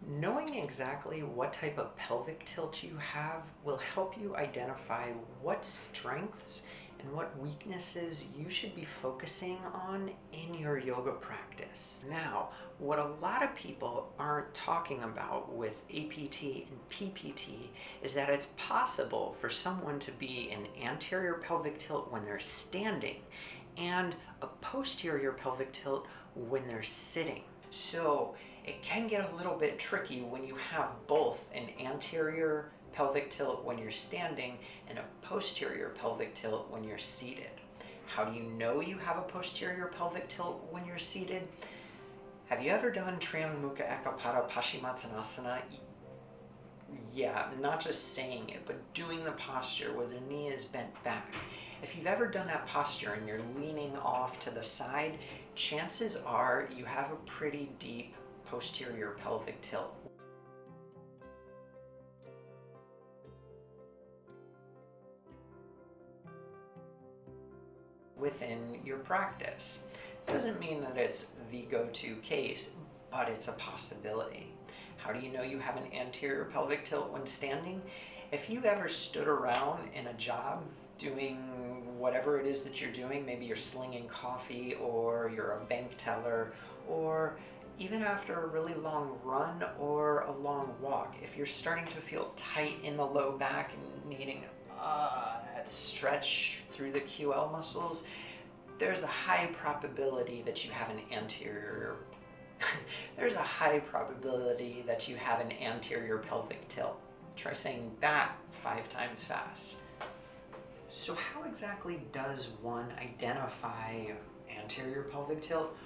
Knowing exactly what type of pelvic tilt you have will help you identify what strengths and what weaknesses you should be focusing on in your yoga practice. Now, what a lot of people aren't talking about with APT and PPT is that it's possible for someone to be an anterior pelvic tilt when they're standing and a posterior pelvic tilt when they're sitting. So it can get a little bit tricky when you have both an anterior pelvic tilt when you're standing and a posterior pelvic tilt when you're seated. How do you know you have a posterior pelvic tilt when you're seated? Have you ever done Triam Mukha Ekapada Paschimottanasana? Yeah, not just saying it, but doing the posture where the knee is bent back. If you've ever done that posture and you're leaning off to the side, chances are you have a pretty deep posterior pelvic tilt. Within your practice. Doesn't mean that it's the go-to case, but it's a possibility. How do you know you have an anterior pelvic tilt when standing? If you've ever stood around in a job doing whatever it is that you're doing, maybe you're slinging coffee or you're a bank teller, or even after a really long run or a long walk, if you're starting to feel tight in the low back and needing that stretch through the QL muscles, there's a high probability that you have an anterior there's a high probability that you have an anterior pelvic tilt. Try saying that 5 times fast. So how exactly does one identify anterior pelvic tilt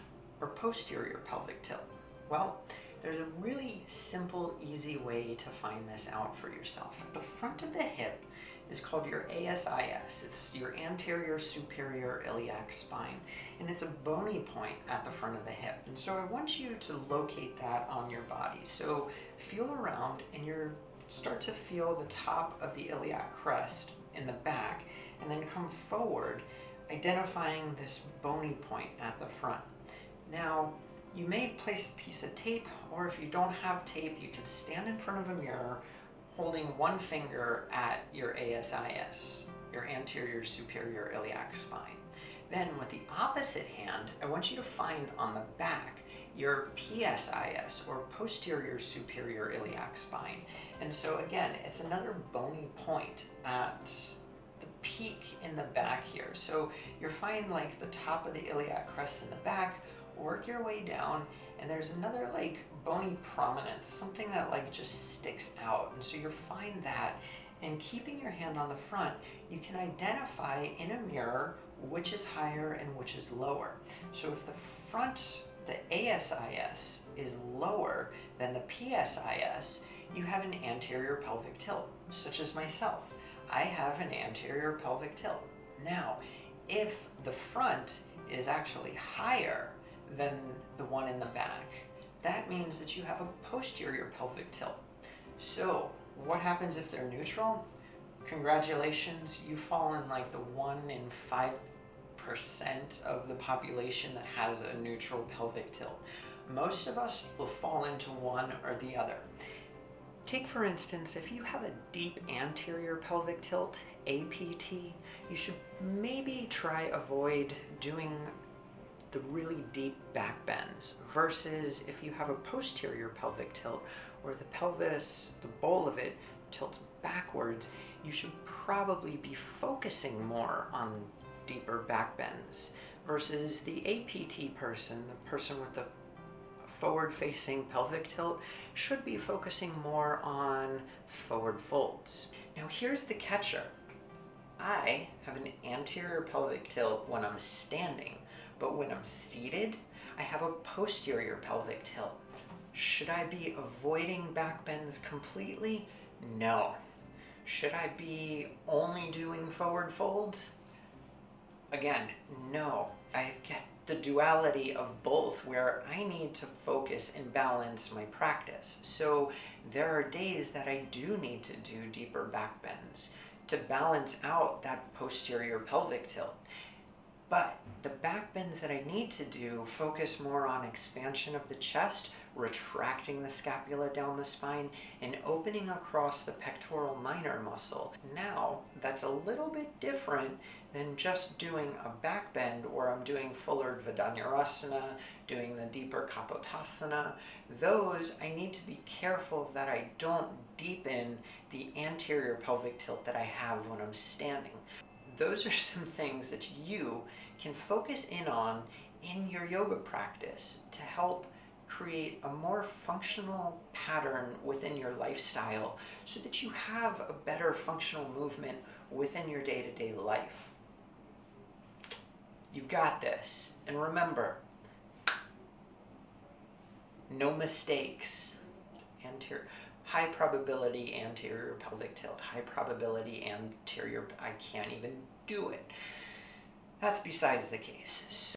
or posterior pelvic tilt? Well, there's a really simple, easy way to find this out for yourself. At the front of the hip is called your ASIS. It's your anterior superior iliac spine, and it's a bony point at the front of the hip. And so I want you to locate that on your body. So feel around and you start to feel the top of the iliac crest in the back, and then come forward, identifying this bony point at the front. Now, you may place a piece of tape, or if you don't have tape, you can stand in front of a mirror holding one finger at your ASIS, your anterior superior iliac spine. Then with the opposite hand, I want you to find on the back your PSIS, or posterior superior iliac spine. And so again, it's another bony point at the peak in the back here. So you're finding like the top of the iliac crest in the back, work your way down, and there's another like bony prominence, something that like just sticks out. And so you'll find that, and keeping your hand on the front, you can identify in a mirror which is higher and which is lower. So if the front, the ASIS is lower than the PSIS, you have an anterior pelvic tilt, such as myself. I have an anterior pelvic tilt. Now, if the front is actually higher than the one in the back, that means that you have a posterior pelvic tilt. So what happens if they're neutral? Congratulations, you fall in like the 1 in 5% of the population that has a neutral pelvic tilt. Most of us will fall into one or the other. Take for instance, if you have a deep anterior pelvic tilt, APT, you should maybe try avoid doing the really deep back bends, versus if you have a posterior pelvic tilt where the pelvis, the bowl of it, tilts backwards, you should probably be focusing more on deeper back bends, versus the APT person, the person with the forward-facing pelvic tilt, should be focusing more on forward folds. Now here's the catcher. I have an anterior pelvic tilt when I'm standing, but when I'm seated, I have a posterior pelvic tilt. Should I be avoiding back bends completely? No. Should I be only doing forward folds? Again, no. I get the duality of both, where I need to focus and balance my practice. So there are days that I do need to do deeper back bends to balance out that posterior pelvic tilt. But the back bends that I need to do focus more on expansion of the chest retracting the scapula down the spine, and opening across the pectoral minor muscle. Now, that's a little bit different than just doing a back bend where I'm doing full Urdhva Dhanurasana, doing the deeper Kapotasana. Those, I need to be careful that I don't deepen the anterior pelvic tilt that I have when I'm standing. Those are some things that you can focus in on in your yoga practice to help create a more functional pattern within your lifestyle so that you have a better functional movement within your day-to-day life. You've got this. And remember, no mistakes. High probability anterior pelvic tilt, high probability anterior, I can't even do it. That's besides the case.